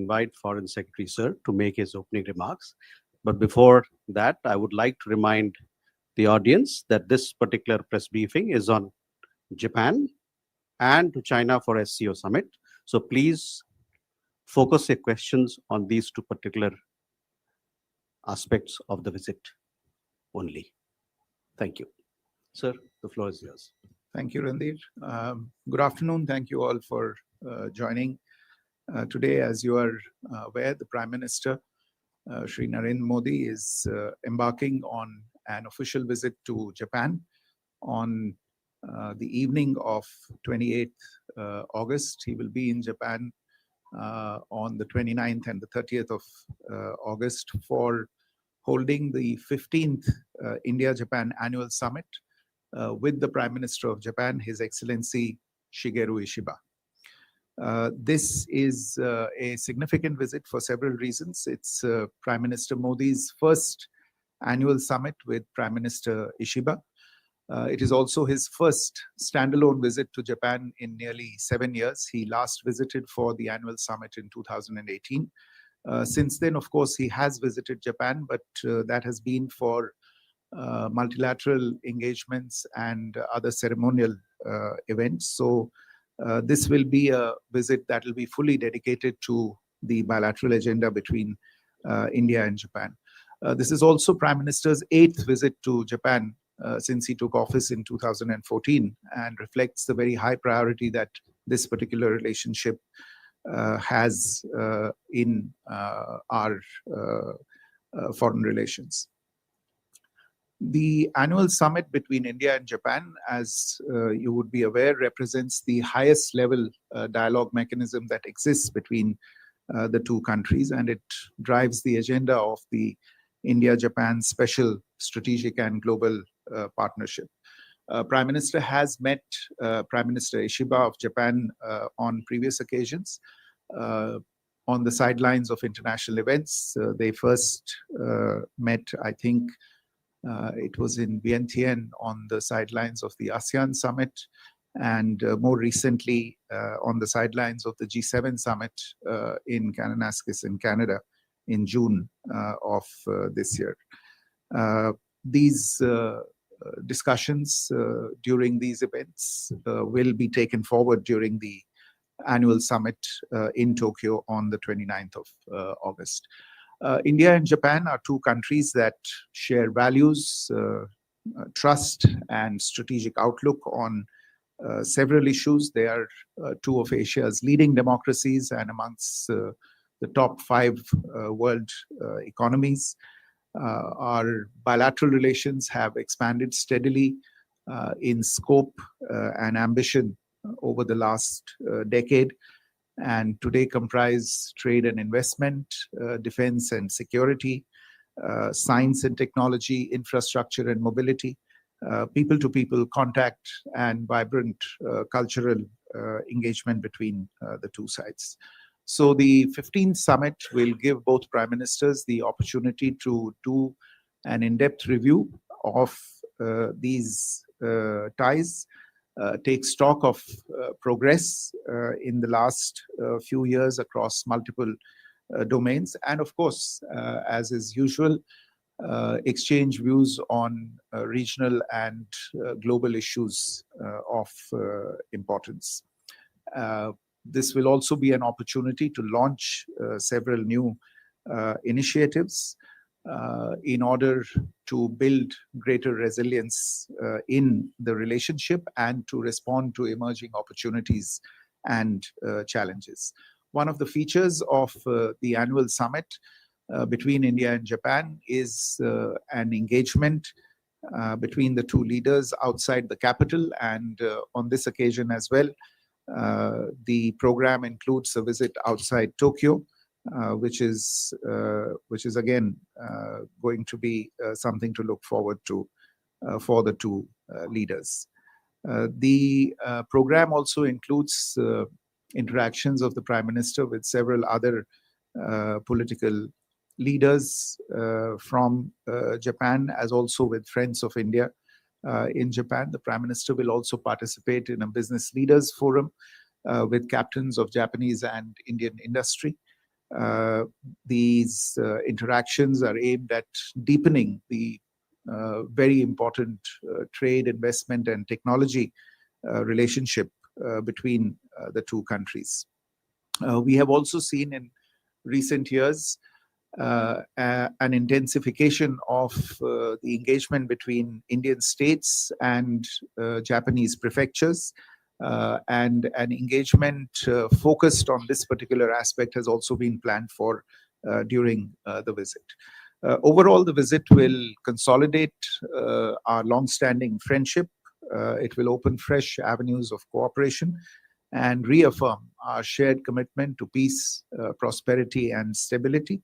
invite Foreign Secretary Sir to make his opening remarks. But before that, I would like to remind the audience that this particular press briefing is on Japan and to China for SCO Summit. So please focus your questions on these two particular aspects of the visit only. Thank you. Sir, the floor is yours. Thank you, Randir. Good afternoon. Thank you all for joining. Today, as you are aware, the Prime Minister, Shri Narendra Modi, is embarking on an official visit to Japan on the evening of 28th August. He will be in Japan on the 29th and the 30th of August for holding the 15th India-Japan Annual Summit with the Prime Minister of Japan, His Excellency Shigeru Ishiba. This is a significant visit for several reasons. It's Prime Minister Modi's first annual summit with Prime Minister Ishiba. It is also his first standalone visit to Japan in nearly 7 years. He last visited for the annual summit in 2018. Since then, of course, he has visited Japan, but that has been for multilateral engagements and other ceremonial events. So this will be a visit that will be fully dedicated to the bilateral agenda between India and Japan. This is also Prime Minister's 8th visit to Japan since he took office in 2014 and reflects the very high priority that this particular relationship has in our foreign relations. The annual summit between India and Japan, as you would be aware, represents the highest level dialogue mechanism that exists between the two countries, and it drives the agenda of the India-Japan Special Strategic and Global Partnership. Prime Minister has met Prime Minister Ishiba of Japan on previous occasions on the sidelines of international events. They first met, I think, it was in Vientiane on the sidelines of the ASEAN Summit, and more recently on the sidelines of the G7 Summit in Kananaskis in Canada in June of this year. These discussions during these events will be taken forward during the annual summit in Tokyo on the 29th of August. India and Japan are two countries that share values, trust, and strategic outlook on several issues. They are two of Asia's leading democracies and amongst the top 5 world economies. Our bilateral relations have expanded steadily in scope and ambition over the last decade, and today comprise trade and investment, defense and security, science and technology, infrastructure and mobility, people-to-people contact, and vibrant cultural engagement between the two sides. So the 15th summit will give both prime ministers the opportunity to do an in-depth review of these ties, take stock of progress in the last few years across multiple domains, and of course, as is usual, exchange views on regional and global issues of importance. This will also be an opportunity to launch several new initiatives in order to build greater resilience in the relationship and to respond to emerging opportunities and challenges. One of the features of the annual summit between India and Japan is an engagement between the two leaders outside the capital, and on this occasion as well, the program includes a visit outside Tokyo, which is again going to be something to look forward to for the two leaders. The program also includes interactions of the Prime Minister with several other political leaders from Japan, as also with friends of India in Japan. The Prime Minister will also participate in a business leaders forum with captains of Japanese and Indian industry. These interactions are aimed at deepening the very important trade, investment, and technology relationship between the two countries. We have also seen in recent years an intensification of the engagement between Indian states and Japanese prefectures. And an engagement focused on this particular aspect has also been planned for during the visit. Overall, the visit will consolidate our long-standing friendship. It will open fresh avenues of cooperation and reaffirm our shared commitment to peace, prosperity, and stability,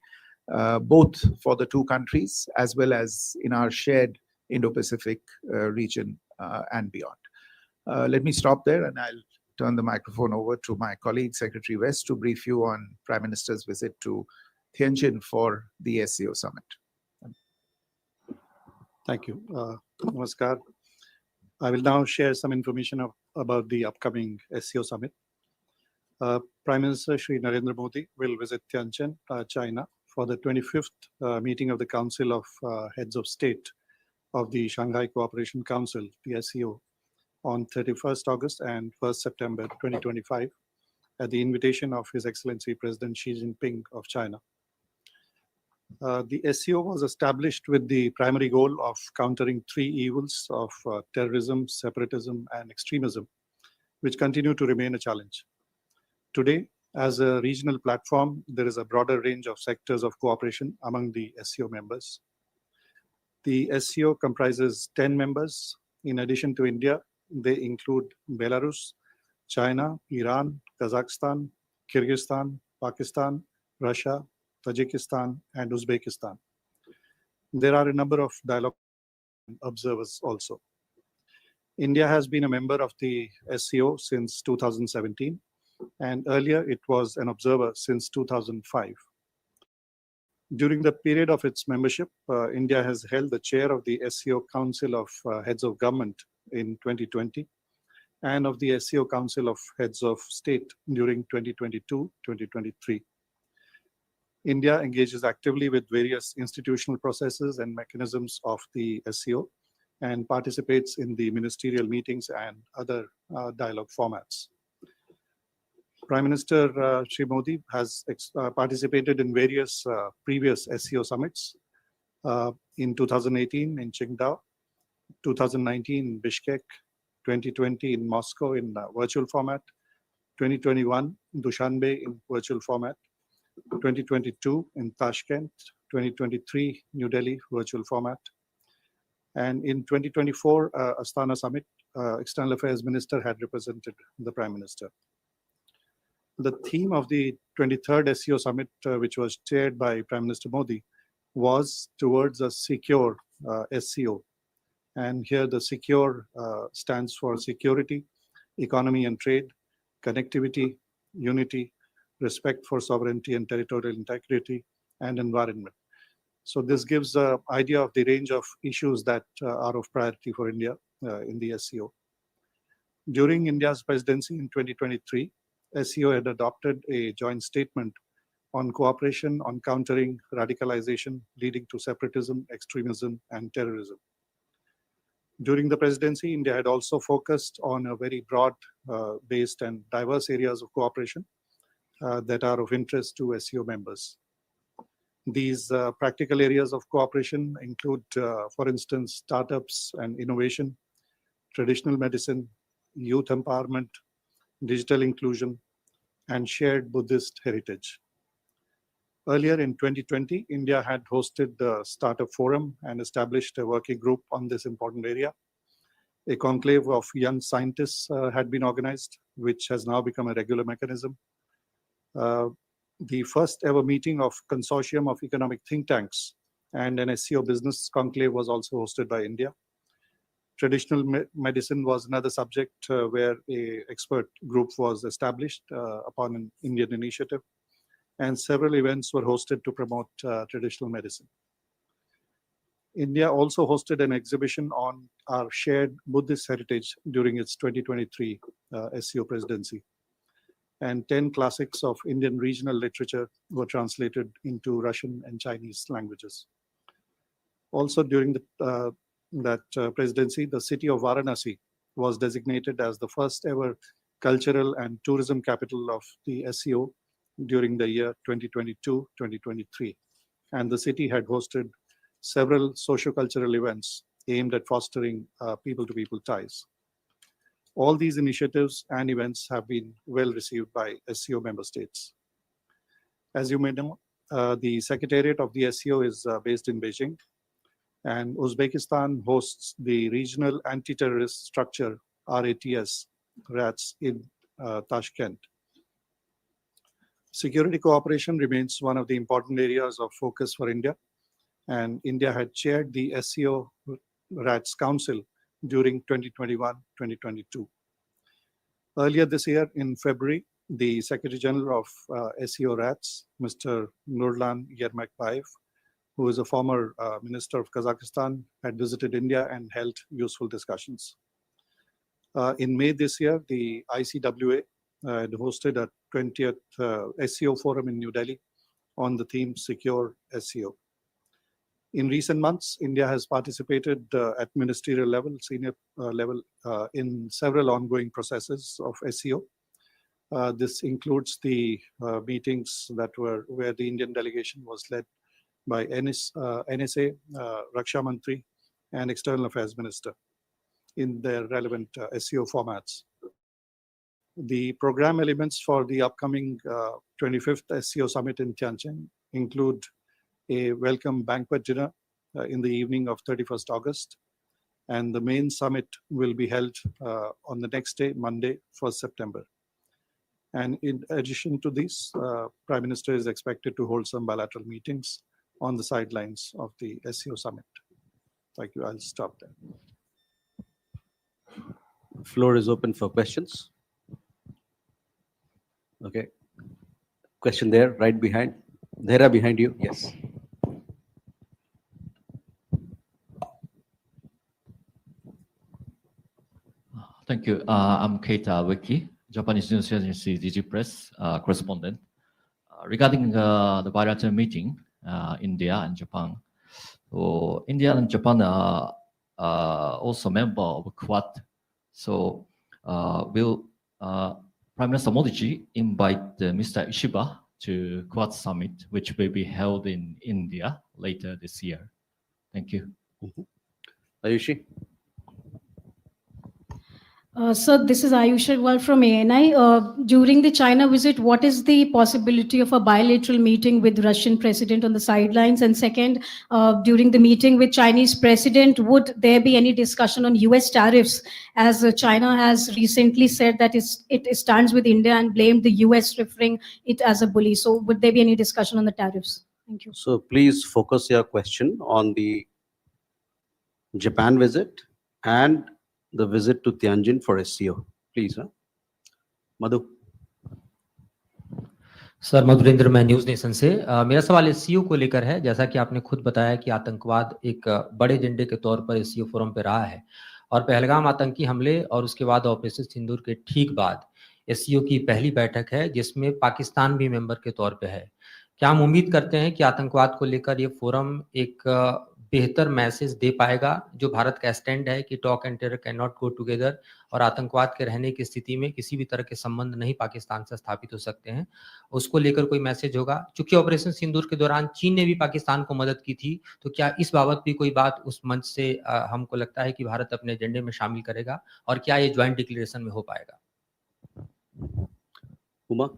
both for the two countries as well as in our shared Indo-Pacific region and beyond. Let me stop there, and I'll turn the microphone over to my colleague, Secretary West, to brief you on Prime Minister's visit to Tianjin for the SCO summit. Thank you. Namaskar. I will now share some information about the upcoming SCO summit. Prime Minister Shri Narendra Modi will visit Tianjin, China, for the 25th meeting of the Council of Heads of State of the Shanghai Cooperation Council, the SCO, on 31st August and 1st September 2025 at the invitation of His Excellency President Xi Jinping of China. The SCO was established with the primary goal of countering three evils of terrorism, separatism, and extremism, which continue to remain a challenge. Today, as a regional platform, there is a broader range of sectors of cooperation among the SCO members. The SCO comprises 10 members. In addition to India, they include Belarus, China, Iran, Kazakhstan, Kyrgyzstan, Pakistan, Russia, Tajikistan, and Uzbekistan. There are a number of dialogue observers also. India has been a member of the SCO since 2017, and earlier it was an observer since 2005. During the period of its membership, India has held the chair of the SCO Council of Heads of Government in 2020 and of the SCO Council of Heads of State during 2022-2023. India engages actively with various institutional processes and mechanisms of the SCO and participates in the ministerial meetings and other dialogue formats. Prime Minister Shri Modi has participated in various previous SCO summits in 2018 in Qingdao, 2019 in Bishkek, 2020 in Moscow in virtual format, 2021 in Dushanbe in virtual format, 2022 in Tashkent, 2023 New Delhi virtual format, and in 2024 Astana Summit, External Affairs Minister had represented the Prime Minister. The theme of the 23rd SCO Summit, which was chaired by Prime Minister Modi, was towards a secure SCO. And here the secure stands for security, economy and trade, connectivity, unity, respect for sovereignty and territorial integrity, and environment. So this gives an idea of the range of issues that are of priority for India in the SCO. During India's presidency in 2023, SCO had adopted a joint statement on cooperation on countering radicalization leading to separatism, extremism, and terrorism. During the presidency, India had also focused on a very broad-based and diverse areas of cooperation that are of interest to SCO members. These practical areas of cooperation include, for instance, startups and innovation, traditional medicine, youth empowerment, digital inclusion, and shared Buddhist heritage. Earlier in 2020, India had hosted the Startup Forum and established a working group on this important area. A conclave of young scientists had been organized, which has now become a regular mechanism. The first ever meeting of consortium of economic think tanks and an SCO business conclave was also hosted by India. Traditional medicine was another subject where an expert group was established upon an Indian initiative, and several events were hosted to promote traditional medicine. India also hosted an exhibition on our shared Buddhist heritage during its 2023 SCO presidency. and 10 classics of Indian regional literature were translated into Russian and Chinese languages. Also, during that presidency, the city of Varanasi was designated as the first ever cultural and tourism capital of the SCO during the year 2022-2023. And the city had hosted several socio-cultural events aimed at fostering people-to-people ties. All these initiatives and events have been well received by SCO member states. As you may know, the Secretariat of the SCO is based in Beijing, and Uzbekistan hosts the Regional Anti-Terrorist Structure, RATS, in Tashkent. Security cooperation remains one of the important areas of focus for India, and India had chaired the SCO RATS Council during 2021-2022. Earlier this year, in February, the Secretary General of SCO RATS, Mr. Nurlan Yermakbayev, who is a former Minister of Kazakhstan, had visited India and held useful discussions. In May this year, the ICWA had hosted a 20th SCO forum in New Delhi on the theme Secure SCO. In recent months, India has participated at ministerial level, senior level, in several ongoing processes of SCO. This includes the meetings that were where the Indian delegation was led by NSA, Raksha Mantri, and External Affairs Minister in their relevant SCO formats. The program elements for the upcoming 25th SCO Summit in Tianjin include a welcome banquet dinner in the evening of 31st August, and the main summit will be held on the next day, Monday, 1st September. And in addition to this, Prime Minister is expected to hold some bilateral meetings on the sidelines of the SCO Summit. Thank you. I'll stop there. Floor is open for questions. Okay. Question there, right behind. There, behind you. Yes. Thank you. I'm Keita Wiki, Japanese news agency DG Press correspondent. Regarding the bilateral meeting, India and Japan. So India and Japan are also member of Quad. So will Prime Minister Modi invite Mr. Ishiba to Quad Summit, which will be held in India later this year? Thank you. Ayushi? So this is Ayush Agarwal from ANI. During the China visit, what is the possibility of a bilateral meeting with Russian president on the sidelines? And second, during the meeting with Chinese president, would there be any discussion on US tariffs? As China has recently said that it stands with India and blamed the US, referring it as a bully. So would there be any discussion on the tariffs? Thank you. So please focus your question on the Japan visit and the visit to Tianjin for SCO. Please, Madhu. Sir Madhurendra, मैं news nation से मेरा सवाल SCO को लेकर है। जैसा कि आपने खुद बताया कि आतंकवाद एक बड़े एजेंडे के तौर पर एससीओ फोरम पे रहा है और पहलगाम आतंकी हमले और उसके बाद ऑपरेशन सिंदूर के ठीक बाद एससीओ की पहली बैठक है जिसमें पाकिस्तान भी मेंबर के तौर पे है। क्या हम उम्मीद करते हैं कि आतंकवाद को लेकर ये फोरम एक बेहतर मैसेज दे पाएगा, जो भारत का स्टैंड है कि talk and terror can not go together और आतंकवाद के रहने की स्थिति में किसी भी तरह के संबंध नहीं पाकिस्तान से स्थापित हो सकते हैं, उसको लेकर कोई मैसेज होगा? चूंकि ऑपरेशन सिंदूर के दौरान चीन ने भी पाकिस्तान को मदद की थी, तो क्या इस बाबत भी कोई बात उस मंच से हमको लगता है कि भारत अपने एजेंडे में शामिल करेगा और क्या ये ज्वाइंट डिक्लेरेशन में हो पाएगा? Uma?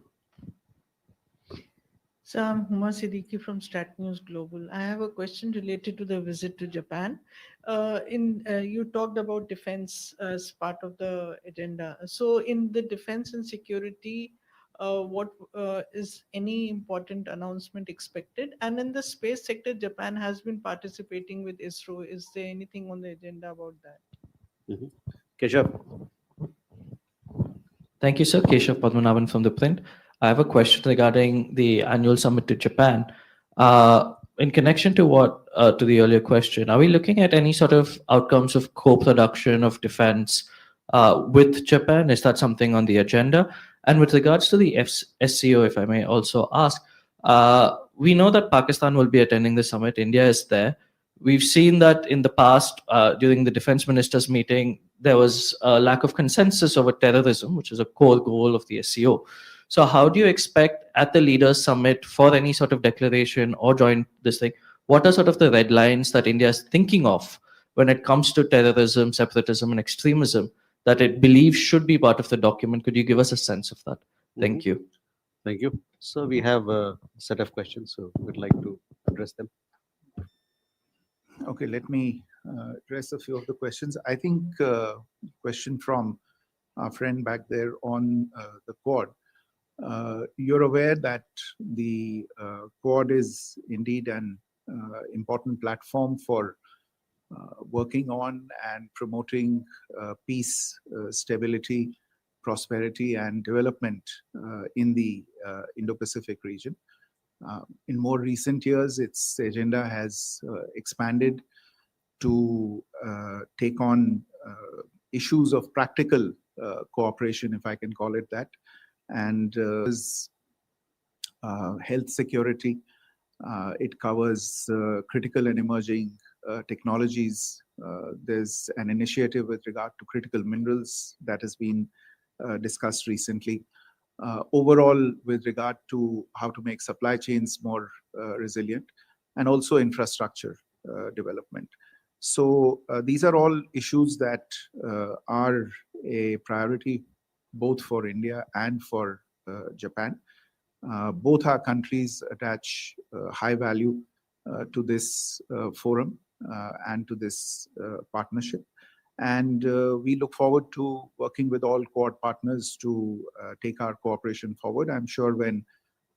So I'm Huma Siddiqui from Stat News Global. I have a question related to the visit to Japan. You talked about defense as part of the agenda. So in the defense and security, what is any important announcement expected? And in the space sector, Japan has been participating with ISRO. Is there anything on the agenda about that? Keshav? Thank you, sir. Keshav Padmanabhan from The Print. I have a question regarding the annual summit to Japan. In connection to to the earlier question, are we looking at any sort of outcomes of co-production of defense with Japan? Is that something on the agenda? And with regards to the SCO, if I may also ask, we know that Pakistan will be attending the summit. India is there. We've seen that in the past, during the defense ministers' meeting, there was a lack of consensus over terrorism, which is a core goal of the SCO. So, how do you expect at the leaders' summit for any sort of declaration or joint this thing? What are sort of the red lines that India is thinking of when it comes to terrorism, separatism, and extremism that it believes should be part of the document? Could you give us a sense of that? Thank you. Thank you. So we have a set of questions, so we'd like to address them. Okay, let me address a few of the questions. I think question from our friend back there on the Quad. You're aware that the Quad is indeed an important platform for working on and promoting peace, stability, prosperity, and development in the Indo-Pacific region. In more recent years, its agenda has expanded to take on issues of practical cooperation, if I can call it that, and health security. It covers critical and emerging technologies. There's an initiative with regard to critical minerals that has been discussed recently. Overall, with regard to how to make supply chains more resilient, and also infrastructure development. So these are all issues that are a priority both for India and for Japan. Both our countries attach high value to this forum and to this partnership. And we look forward to working with all Quad partners to take our cooperation forward. I'm sure when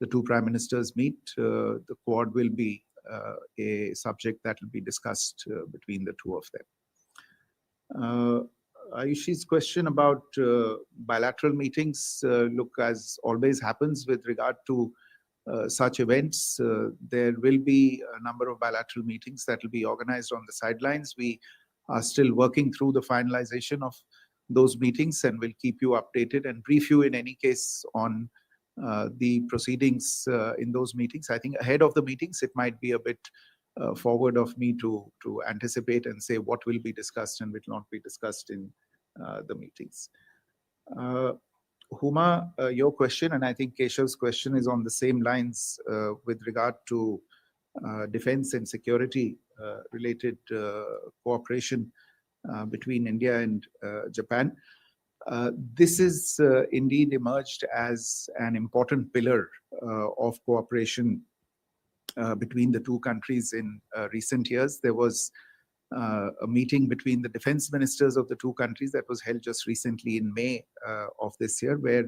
the two prime ministers meet, the Quad will be a subject that will be discussed between the two of them. Ayushi's question about bilateral meetings, look, as always happens with regard to such events, there will be a number of bilateral meetings that will be organized on the sidelines. We are still working through the finalization of those meetings, and we'll keep you updated and brief you in any case on the proceedings in those meetings. I think ahead of the meetings, it might be a bit forward of me to anticipate and say what will be discussed and will not be discussed in the meetings. Huma, your question, and I think Keshav's question is on the same lines with regard to defense and security related cooperation between India and Japan. This is indeed emerged as an important pillar of cooperation between the two countries in recent years. There was a meeting between the defense ministers of the two countries that was held just recently in May of this year, where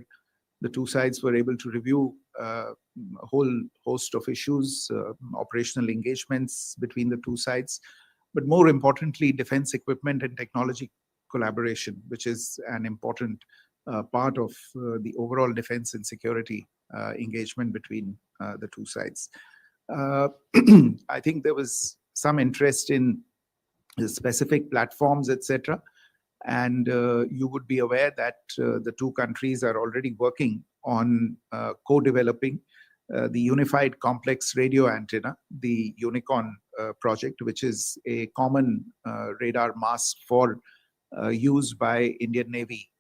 the two sides were able to review a whole host of issues, operational engagements between the two sides, but more importantly, defense equipment and technology collaboration, which is an important part of the overall defense and security engagement between the two sides. I think there was some interest in the specific platforms, etc. And you would be aware that the two countries are already working on co-developing the Unified Complex Radio Antenna, the UNICORN project, which is a common radar mast for use by Indian Navy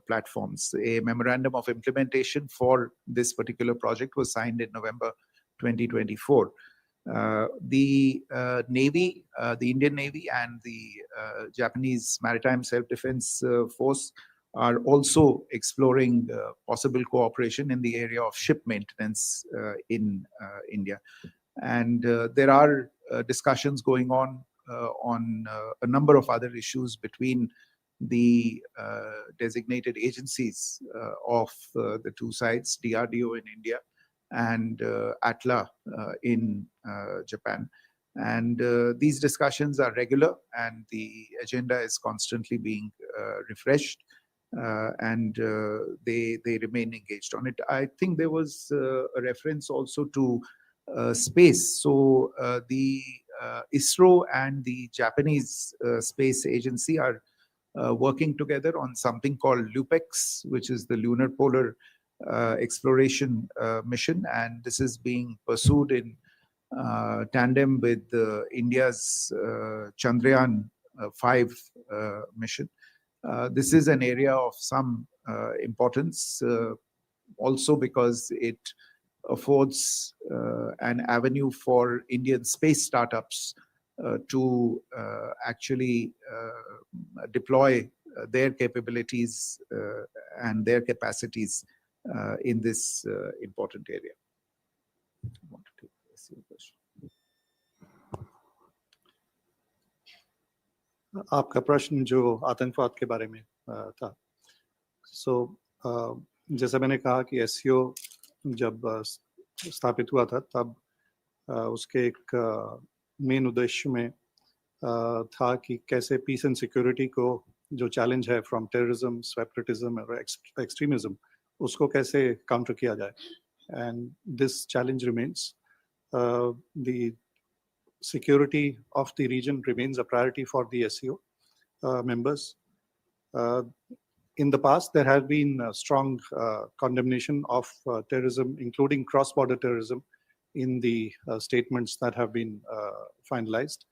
platforms. A memorandum of implementation for this particular project was signed in November 2024. The Navy, the Indian Navy and the Japanese Maritime Self-Defense Force are also exploring possible cooperation in the area of ship maintenance in India. And there are discussions going on a number of other issues between the designated agencies of the two sides, DRDO in India and ATLA in Japan. And these discussions are regular, and the agenda is constantly being refreshed, and they remain engaged on it. I think there was a reference also to space. So the ISRO and the Japanese Space Agency are working together on something called LUPEX, which is the Lunar Polar exploration mission, and this is being pursued in tandem with India's Chandrayaan 5 mission. This is an area of some importance, also because it affords an avenue for Indian space startups to actually deploy their capabilities and their capacities in this important area. I want to take this question. आपका प्रश्न जो आतंकवाद के बारे में था, जैसा मैंने कहा कि एससीओ जब स्थापित हुआ था तब उसके एक मेन उद्देश्य में था कि कैसे पीस एंड सिक्योरिटी को जो चैलेंज है फ्रॉम टेररिज्म, सेपरेटिज्म और एक्सट्रीमिज्म, उसको कैसे काउंटर किया जाए. And this challenge remains. The security of the region remains a priority for the SCO members. In the past, there has been a strong condemnation of terrorism, including cross-border terrorism, in the statements that have been finalized,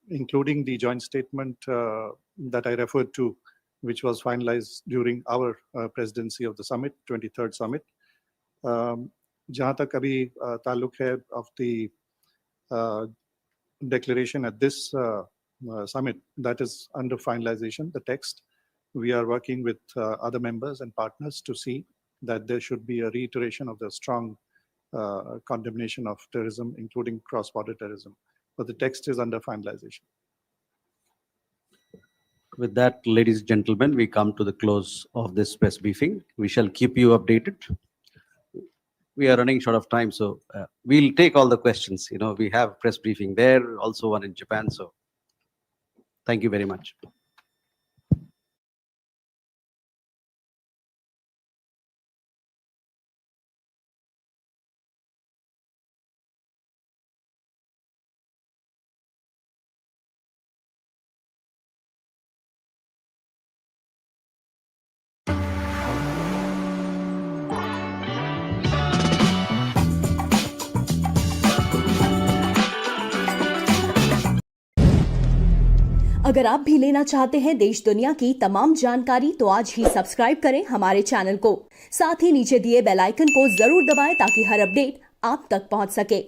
including the joint statement that I referred to, which was finalized during our presidency of the summit, 23rd summit. जहाँ तक अभी ताल्लुक है of the declaration at this summit, that is under finalization, the text. We are working with other members and partners to see that there should be a reiteration of the strong condemnation of terrorism, including cross-border terrorism. But the text is under finalization. With that, ladies and gentlemen, we come to the close of this press briefing. We shall keep you updated. We are running short of time, so we'll take all the questions. You know, we have press briefing there, also one in Japan. So thank you very much. अगर आप भी लेना चाहते हैं देश दुनिया की तमाम जानकारी तो आज ही सब्सक्राइब करें हमारे चैनल को. साथ ही नीचे दिए बेल आइकन को जरूर दबाएं ताकि हर अपडेट आप तक पहुंच सके.